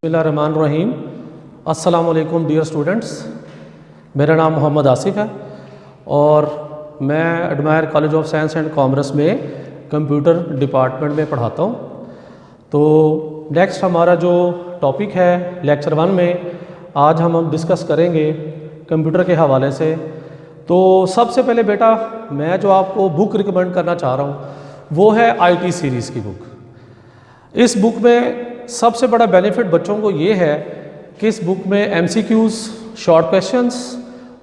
बिस्मिल्लाहिर्रहमानिर्रहीम। अस्सलाम वालेकुम डियर स्टूडेंट्स, मेरा नाम मोहम्मद आसिफ है और मैं admire college of science and commerce में कंप्यूटर डिपार्टमेंट में पढ़ाता हूँ। तो नेक्स्ट हमारा जो टॉपिक है लेक्चर 1 में आज हम डिस्कस करेंगे कंप्यूटर के हवाले से। तो सबसे पहले बेटा मैं जो आपको बुक रिकमेंड करना चाह रहा हूँ वो है IT सीरीज़ की बुक। इस बुक में सबसे बड़ा बेनिफिट बच्चों को ये है कि इस बुक में MCQs, शॉर्ट क्वेश्चंस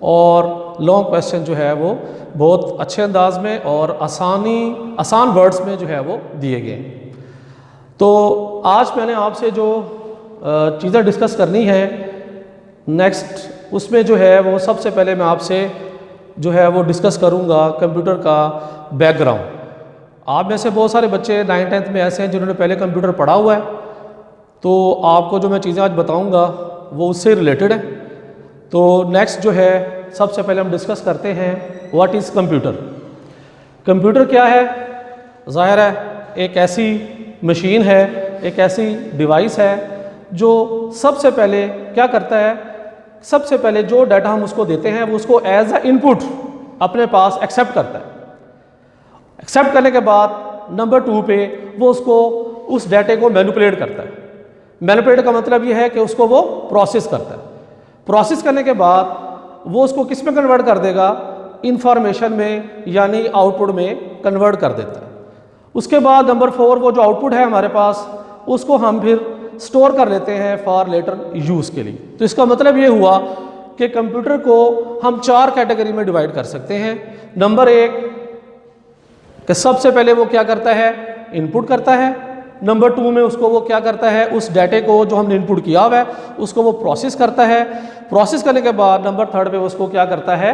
और लॉन्ग क्वेश्चन जो है वो बहुत अच्छे अंदाज में और आसान वर्ड्स में जो है वो दिए गए हैं। तो आज मैंने आपसे जो चीज़ें डिस्कस करनी है नेक्स्ट उसमें जो है वो सबसे पहले मैं आपसे जो है वो डिस्कस करूँगा कंप्यूटर का बैकग्राउंड। आप में से बहुत सारे बच्चे 9th-10th में ऐसे हैं जिन्होंने पहले कंप्यूटर पढ़ा हुआ है, तो आपको जो मैं चीज़ें आज बताऊंगा वो उससे रिलेटेड है। तो नेक्स्ट जो है सबसे पहले हम डिस्कस करते हैं व्हाट इज़ कंप्यूटर। कंप्यूटर क्या है? ज़ाहिर है एक ऐसी मशीन है, एक ऐसी डिवाइस है जो सबसे पहले क्या करता है, सबसे पहले जो डाटा हम उसको देते हैं वो उसको एज अ इनपुट अपने पास एक्सेप्ट करता है। एक्सेप्ट करने के बाद नंबर 2 पे वो उसको उस डाटे को मैनिपुलेट करता है। मैनिपुलेट का मतलब ये है कि उसको वो प्रोसेस करता है। प्रोसेस करने के बाद वो उसको किस में कन्वर्ट कर देगा? इंफॉर्मेशन में, यानी आउटपुट में कन्वर्ट कर देता है। उसके बाद नंबर 4 वो जो आउटपुट है हमारे पास उसको हम फिर स्टोर कर लेते हैं फॉर लेटर यूज़ के लिए। तो इसका मतलब ये हुआ कि कंप्यूटर को हम 4 कैटेगरी में डिवाइड कर सकते हैं। नंबर 1 कि सबसे पहले वो क्या करता है? इनपुट करता है। नंबर 2 में उसको वो क्या करता है? उस डाटे को जो हमने इनपुट किया हुआ है उसको वो प्रोसेस करता है। प्रोसेस करने के बाद नंबर 3 पे उसको क्या करता है?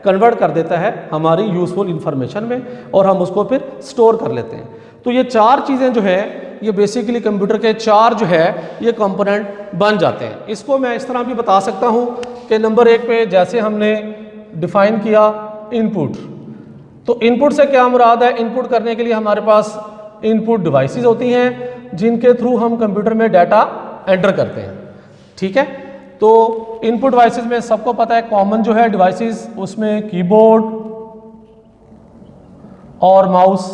कन्वर्ट कर देता है हमारी यूज़फुल इंफॉर्मेशन में और हम उसको फिर स्टोर कर लेते हैं। तो ये 4 चीज़ें जो है ये बेसिकली कंप्यूटर के 4 जो है ये कंपोनेंट बन जाते हैं। इसको मैं इस तरह भी बता सकता हूँ कि नंबर 1 पे जैसे हमने डिफ़ाइन किया इनपुट, तो इनपुट से क्या मुराद है? इनपुट करने के लिए हमारे पास इनपुट डिवाइसेस होती हैं जिनके थ्रू हम कंप्यूटर में डाटा एंटर करते हैं। ठीक है, तो इनपुट डिवाइसेस में सबको पता है कॉमन जो है डिवाइसेस उसमें कीबोर्ड और माउस,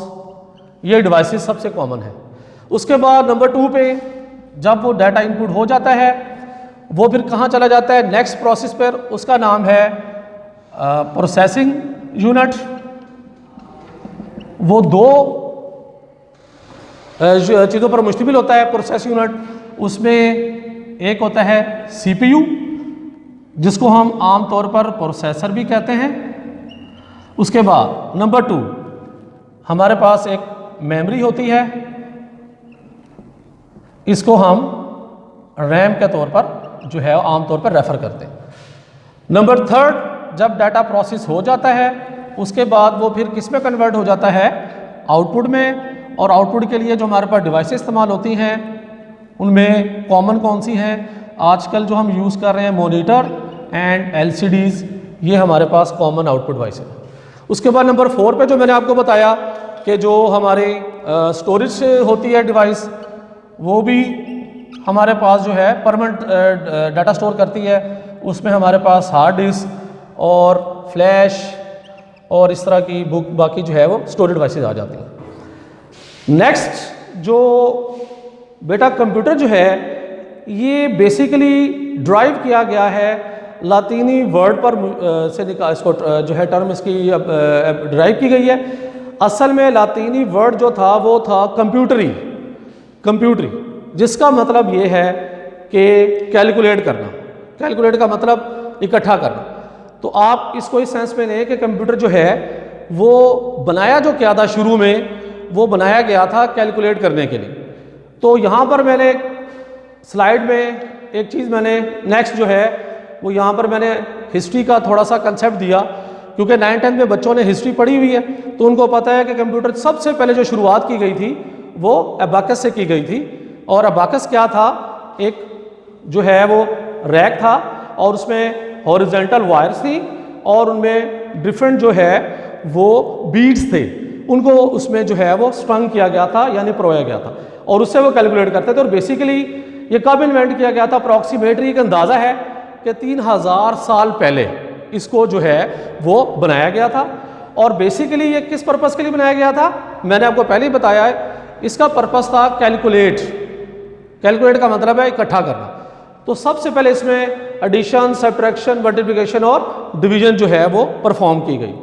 ये डिवाइसेस सबसे कॉमन है। उसके बाद नंबर 2 पे जब वो डाटा इनपुट हो जाता है वो फिर कहाँ चला जाता है? नेक्स्ट प्रोसेस पर, उसका नाम है प्रोसेसिंग यूनिट। वो 2 चीज़ों पर मुश्तमिल होता है प्रोसेस यूनिट। उसमें एक होता है CPU जिसको हम आम तौर पर प्रोसेसर भी कहते हैं। उसके बाद नंबर 2 हमारे पास एक मेमोरी होती है, इसको हम रैम के तौर पर जो है आम तौर पर रेफर करते हैं। नंबर 3 जब डाटा प्रोसेस हो जाता है उसके बाद वो फिर किस में कन्वर्ट हो जाता है? आउटपुट में। और आउटपुट के लिए जो हमारे पास डिवाइसेस इस्तेमाल होती हैं उनमें कॉमन कौन सी हैं? आजकल जो हम यूज़ कर रहे हैं मॉनिटर एंड LCDs, ये हमारे पास कॉमन आउटपुट डिवाइस है। उसके बाद नंबर 4 पे जो मैंने आपको बताया कि जो हमारे स्टोरेज होती है डिवाइस, वो भी हमारे पास जो है परमानेंट डाटा स्टोर करती है। उसमें हमारे पास हार्ड डिस्क और फ्लैश और इस तरह की बुक बाकी जो है वो स्टोरेज डिवाइसेस आ जाती हैं। नेक्स्ट जो बेटा कंप्यूटर जो है ये बेसिकली ड्राइव किया गया है लातीनी वर्ड पर से इसको जो है टर्म इसकी ड्राइव की गई है। असल में लातीनी वर्ड जो था वो था कंप्यूटरी, जिसका मतलब ये है कि कैलकुलेट करना। कैलकुलेट का मतलब इकट्ठा करना। तो आप इसको इस सेंस में लें कि कंप्यूटर जो है वो बनाया जो क्या था शुरू में, वो बनाया गया था कैलकुलेट करने के लिए। तो यहाँ पर मैंने स्लाइड में एक चीज़ मैंने नेक्स्ट जो है वो यहाँ पर मैंने हिस्ट्री का थोड़ा सा कंसेप्ट दिया, क्योंकि 9th-10th में बच्चों ने हिस्ट्री पढ़ी हुई है तो उनको पता है कि कंप्यूटर सबसे पहले जो शुरुआत की गई थी वो अबाकस से की गई थी। और अबाकस क्या था? एक जो है वो रैक था और उसमें हॉरिजॉन्टल वायर्स थी और उनमें डिफरेंट जो है वो बीड्स थे, उनको उसमें जो है वो स्ट्रंग किया गया था यानी परोया गया था और उससे वो कैलकुलेट करते थे। और बेसिकली ये कब इन्वेंट किया गया था? अप्रॉक्सीमेटली एक अंदाज़ा है कि 3000 साल पहले इसको जो है वो बनाया गया था। और बेसिकली ये किस पर्पज़ के लिए बनाया गया था? मैंने आपको पहले ही बताया है, इसका पर्पज़ था कैलकुलेट। कैलकुलेट का मतलब है इकट्ठा करना। तो सबसे पहले इसमें एडिशन, सब्ट्रैक्शन, मल्टीप्लिकेशन और डिवीजन जो है वो परफॉर्म की गई।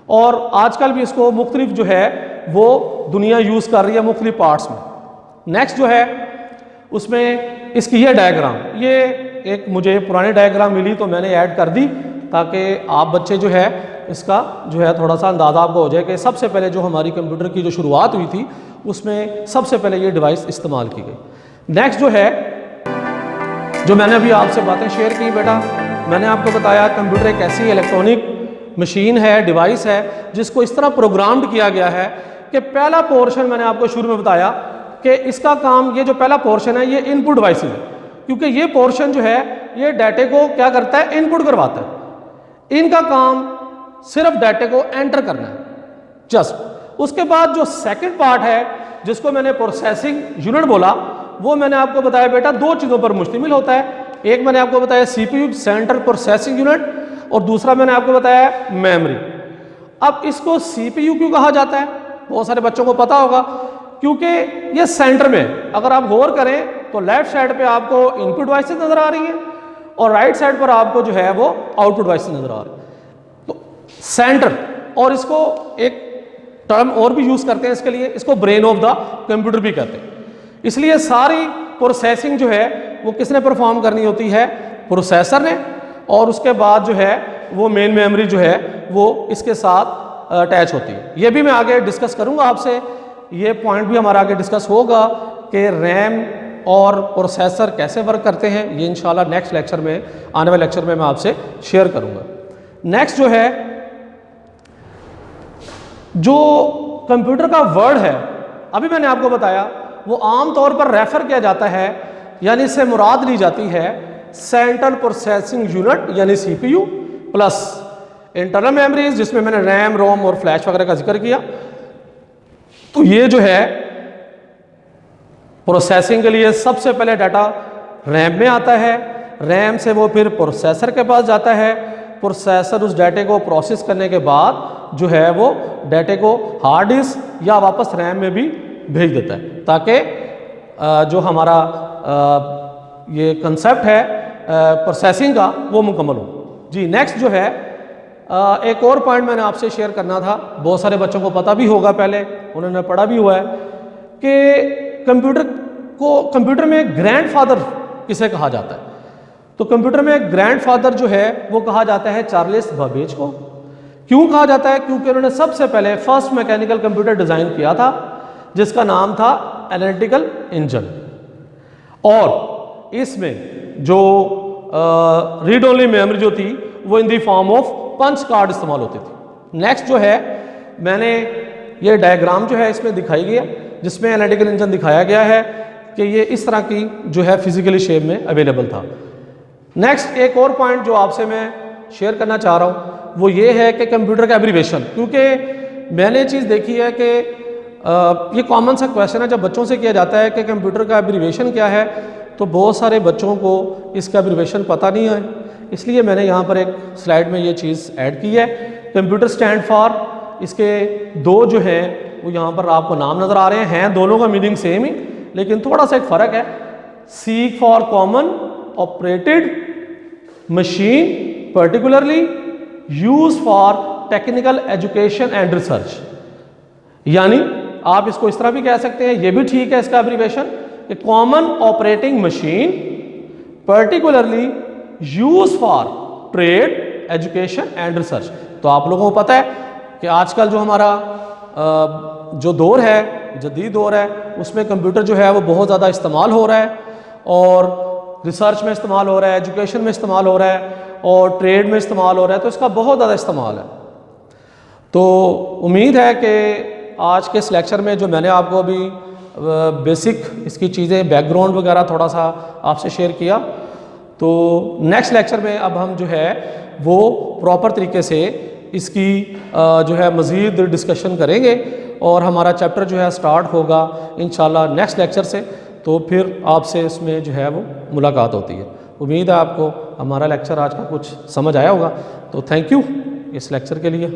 और आजकल भी इसको मुख्तलिफ जो है वो दुनिया यूज़ कर रही है मुख्तलिफ पार्ट्स में। नेक्स्ट जो है उसमें इसकी ये डायग्राम, ये एक मुझे पुरानी डायग्राम मिली तो मैंने ऐड कर दी ताकि आप बच्चे जो है इसका जो है थोड़ा सा अंदाज़ा आपको हो जाए कि सबसे पहले जो हमारी कंप्यूटर की जो शुरुआत हुई थी उसमें सबसे पहले ये डिवाइस इस्तेमाल की गई। नेक्स्ट जो है, जो मैंने अभी आपसे बातें शेयर की बेटा, मैंने आपको बताया कंप्यूटर एक ऐसी इलेक्ट्रॉनिक मशीन है, डिवाइस है जिसको इस तरह प्रोग्राम्ड किया गया है कि पहला पोर्शन मैंने आपको शुरू में बताया कि इसका काम, ये जो पहला पोर्शन है ये इनपुट डिवाइसेस है, क्योंकि ये पोर्शन जो है ये डाटे को क्या करता है? इनपुट करवाता है। इनका काम सिर्फ डाटे को एंटर करना है जस्ट। उसके बाद जो सेकंड पार्ट है जिसको मैंने प्रोसेसिंग यूनिट बोला, वो मैंने आपको बताया बेटा दो चीज़ों पर मुश्तमिल होता है। एक मैंने आपको बताया सीपीयू, सेंट्रल प्रोसेसिंग यूनिट, और दूसरा मैंने आपको बताया मेमोरी। अब इसको सीपीयू क्यों कहा जाता है? बहुत सारे बच्चों को पता होगा, क्योंकि ये सेंटर में अगर आप गौर करें तो लेफ्ट साइड पे आपको इनपुट डिवाइसेस नजर आ रही हैं और राइट साइड पर आपको जो है वो आउटपुट डिवाइसेस नजर आ रही है। तो सेंटर, और इसको एक टर्म और भी यूज करते हैं इसके लिए, इसको ब्रेन ऑफ द कंप्यूटर भी कहते हैं। इसलिए सारी प्रोसेसिंग जो है वो किसने परफॉर्म करनी होती है? प्रोसेसर ने। और उसके बाद जो है वो मेन मेमोरी जो है वो इसके साथ अटैच होती है। ये भी मैं आगे डिस्कस करूंगा आपसे, ये पॉइंट भी हमारा आगे डिस्कस होगा कि रैम और प्रोसेसर कैसे वर्क करते हैं। ये इंशाल्लाह नेक्स्ट लेक्चर में, आने वाले लेक्चर में मैं आपसे शेयर करूंगा। नेक्स्ट जो है, जो कंप्यूटर का वर्ड है अभी मैंने आपको बताया, वो आम तौर पर रेफर किया जाता है, यानी इससे मुराद ली जाती है सेंट्रल प्रोसेसिंग यूनिट यानी सीपीयू प्लस इंटरनल मेमोरीज, जिसमें मैंने रैम, रोम और फ्लैश वगैरह का जिक्र किया। तो ये जो है प्रोसेसिंग के लिए सबसे पहले डाटा रैम में आता है, रैम से वो फिर प्रोसेसर के पास जाता है, प्रोसेसर उस डाटे को प्रोसेस करने के बाद जो है वो डाटे को हार्ड डिस्क या वापस रैम में भी भेज देता है, ताकि जो हमारा ये कंसेप्ट है प्रोसेसिंग का वो मुकम्मल हो। जी नेक्स्ट जो है, एक और पॉइंट मैंने आपसे शेयर करना था, बहुत सारे बच्चों को पता भी होगा, पहले उन्होंने पढ़ा भी हुआ है कि कंप्यूटर में ग्रैंडफादर किसे कहा जाता है। तो कंप्यूटर में ग्रैंडफादर जो है वो कहा जाता है चार्ल्स बेबेज को। क्यों कहा जाता है? क्योंकि उन्होंने सबसे पहले फर्स्ट मैकेनिकल कंप्यूटर डिजाइन किया था जिसका नाम था एनालिटिकल इंजन, और इसमें जो रीड ओनली मेमोरी जो थी वो in the form of punch card इस्तेमाल होती थी। नेक्स्ट जो है, मैंने ये डायग्राम जो है इसमें दिखाई गई है जिसमें एनालिटिकल इंजन दिखाया गया है कि ये इस तरह की जो है फिजिकली शेप में अवेलेबल था। नेक्स्ट एक और पॉइंट जो आपसे मैं शेयर करना चाह रहा हूँ वो ये है कि कंप्यूटर का एब्रीवेशन, क्योंकि मैंने चीज़ देखी है कि ये कॉमन सा क्वेश्चन है जब बच्चों से किया जाता है कि कंप्यूटर का एब्रीवेशन क्या है, तो बहुत सारे बच्चों को इसका एब्रीवेशन पता नहीं है। इसलिए मैंने यहाँ पर एक स्लाइड में ये चीज़ ऐड की है। कंप्यूटर स्टैंड फॉर, इसके दो जो हैं वो यहाँ पर आपको नाम नज़र आ रहे हैं, दोनों का मीनिंग सेम ही, लेकिन थोड़ा सा एक फ़र्क है। C for common operated machine, particularly use for technical education and research, यानी आप इसको इस तरह भी कह सकते हैं, ये भी ठीक है इसका abbreviation, common operating machine particularly use for trade, education and research. तो आप लोगों को पता है कि आजकल जो हमारा जो दौर है, जदीद दौर है, उसमें कंप्यूटर जो है वो बहुत ज़्यादा इस्तेमाल हो रहा है, और रिसर्च में इस्तेमाल हो रहा है, एजुकेशन में इस्तेमाल हो रहा है, और ट्रेड में इस्तेमाल हो रहा है, तो इसका बहुत ज़्यादा इस्तेमाल है। तो उम्मीद है कि आज के इस लेक्चर में जो मैंने आपको अभी बेसिक इसकी चीज़ें, बैकग्राउंड वगैरह थोड़ा सा आपसे शेयर किया, तो नेक्स्ट लेक्चर में अब हम जो है वो प्रॉपर तरीके से इसकी जो है मज़ीद डिस्कशन करेंगे, और हमारा चैप्टर जो है स्टार्ट होगा इंशाल्लाह नेक्स्ट लेक्चर से। तो फिर आपसे इसमें जो है वो मुलाकात होती है। उम्मीद है आपको हमारा लेक्चर आज का कुछ समझ आया होगा। तो थैंक यू इस लेक्चर के लिए।